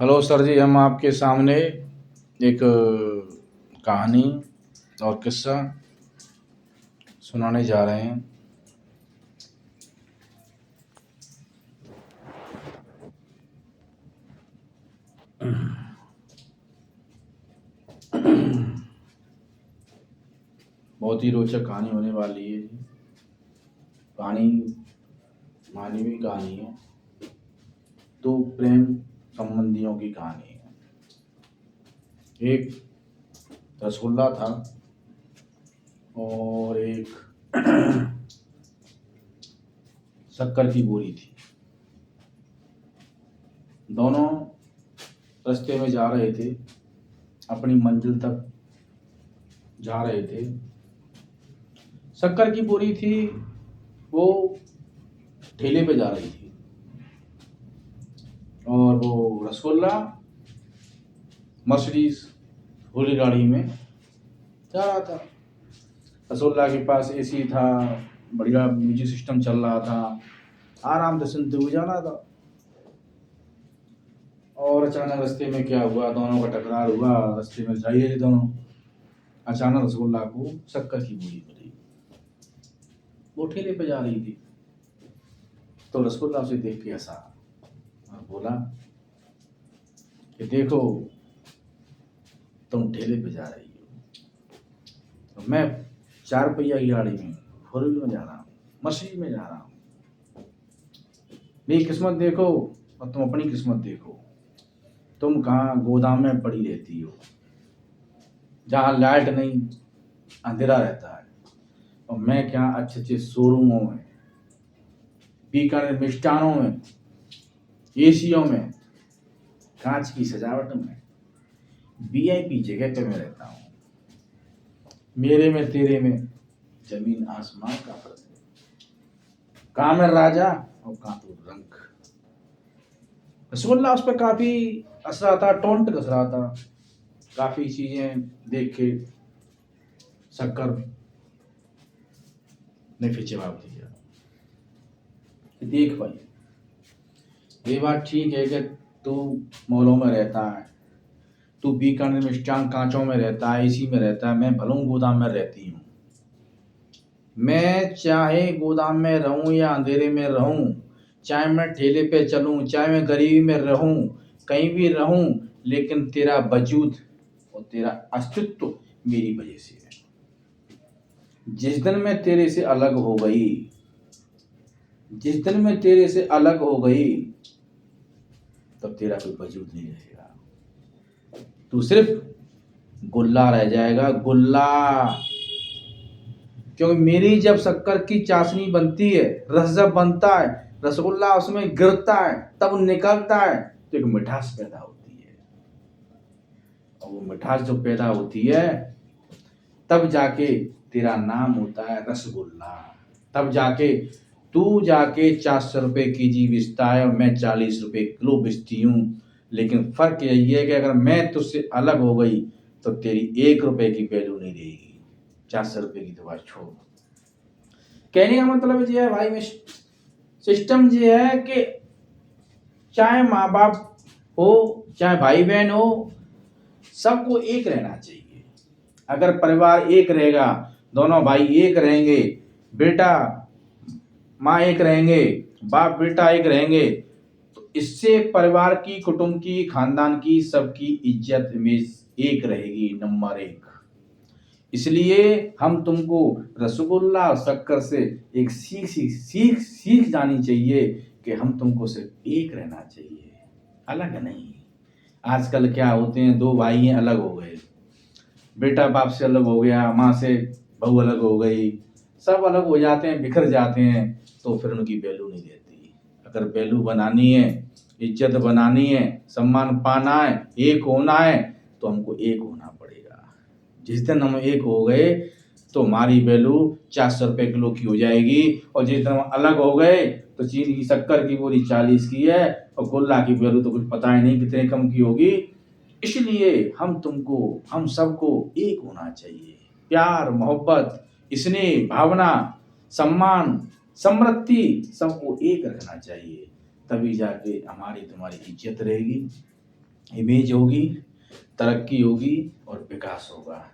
Hello sir जी, हम आपके सामने एक कहानी और किस्सा सुनाने जा रहे हैं। बहुत ही रोचक कहानी होने वाली है। कहानी मानवीय कहानी है, दो प्रेम संबंधियों की कहानी है। एक रसगुल्ला था और एक शक्कर की बोरी थी। दोनों रास्ते में जा रहे थे, अपनी मंजिल तक जा रहे थे। शक्कर की बोरी थी, वो ठेले पे जा रही थी और वो रसगुल्ला मर्सिडीज भोली गाड़ी में जा रहा था। रसगुल्ला के पास एसी था, बढ़िया म्यूजिक सिस्टम चल रहा था, आराम से सुनते हुए जा रहा था। और अचानक रास्ते में क्या हुआ, दोनों का टकरार हुआ। रास्ते में जा ही रहे दोनों। अचानक रसगुल्ला को शक्कर की बोरी मिली, वो ठेले पे जा रही थी। तो रसगुल्ला उसे देख के हंसा और बोला कि देखो, तुम ठेले पे जा रही हो, तो मैं 4 पहिया की गाड़ी में, 4 व्हीलर में जा रहा हूँ, मशीन में जा रहा हूँ। मेरी किस्मत देखो और तुम अपनी किस्मत देखो। तुम कहाँ गोदाम में पड़ी रहती हो, जहाँ लाइट नहीं, अंधेरा रहता है, और मैं क्या अच्छे अच्छे शोरूमों में, बीकानेर मिष्ठानों में, एसियों में, कांच की सजावट में, वीआईपी जगह पे मैं रहता हूँ। मेरे में तेरे में जमीन आसमान का फर्क है। कहाँ मैं राजा और कहाँ तू रंक। रसगुल्ला उस पर काफी हंस रहा था, टोंट कस रहा था। काफी चीजें देख के शक्कर ने फिर जवाब दिया, देख भाई, ये बात ठीक है कि तू मॉलों में रहता है, तू बीकानेर मिष्ठान कांचों में रहता है, एसी में रहता है, मैं भलूं गोदाम में रहती हूँ। मैं चाहे गोदाम में रहूं या अंधेरे में रहूं, चाहे मैं ठेले पे चलूं, चाहे मैं गरीबी में रहूं, कहीं भी रहूं, लेकिन तेरा वजूद और तेरा अस्तित्व मेरी वजह से है। जिस दिन मैं तेरे से अलग हो गई, जिस दिन मैं तेरे से अलग हो गई, तब तेरा कोई वजूद नहीं रहेगा। तू सिर्फ गुल्ला रह जाएगा, गुल्ला। क्योंकि मेरी जब शक्कर की चाशनी बनती है, रस जब बनता है, रसगुल्ला उसमें गिरता है, तब निकलता है, तो एक मिठास पैदा होती है। और वो मिठास जो पैदा होती है, तब जाके तेरा नाम होता है रसगुल्ला। तब जाके तू जाके 400 रुपये केजी बेचता है और मैं 40 रुपये किलो बेचती हूँ। लेकिन फर्क यही है कि अगर मैं तुझसे अलग हो गई तो तेरी 1 रुपये की वैल्यू नहीं रहेगी, 400 रुपये की तो बात छोड़। कहने का मतलब ये है भाई, में सिस्टम ये है कि चाहे माँ बाप हो, चाहे भाई बहन हो, सबको एक रहना चाहिए। अगर परिवार एक रहेगा, दोनों भाई एक रहेंगे, बेटा माँ एक रहेंगे, बाप बेटा एक रहेंगे, तो इससे परिवार की, कुटुंब की, खानदान की, सबकी इज्जत इमेज एक रहेगी, नंबर 1। इसलिए हम तुमको रसगुल्ला शक्कर से एक सीख जानी चाहिए कि हम तुमको सिर्फ एक रहना चाहिए, अलग नहीं। आजकल क्या होते हैं, 2 भाई हैं, अलग हो गए, बेटा बाप से अलग हो गया, माँ से बहू अलग हो गई, सब अलग हो जाते हैं, बिखर जाते हैं, तो फिर उनकी वैल्यू नहीं रहती। अगर वैल्यू बनानी है, इज्जत बनानी है, सम्मान पाना है, एक होना है, तो हमको एक होना पड़ेगा। जिस दिन हम एक हो गए तो हमारी वैल्यू 400 रुपये किलो की हो जाएगी, और जिस दिन हम अलग हो गए तो चीनी की शक्कर की बोरी 40 की है और गुल्ला की वैल्यू तो कुछ पता ही नहीं कितने कम की होगी। इसलिए हम सबको एक होना चाहिए। प्यार, मोहब्बत, स्नेह, भावना, सम्मान, समृद्धि, सबको एक रखना चाहिए, तभी जाके हमारी तुम्हारी इज्जत रहेगी। इमेज होगी, तरक्की होगी और विकास होगा।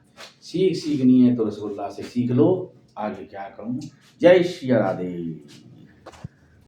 सीखनी है तो रसगुल्ला से सीख लो। आगे क्या कहूँ। जय श्री राधे।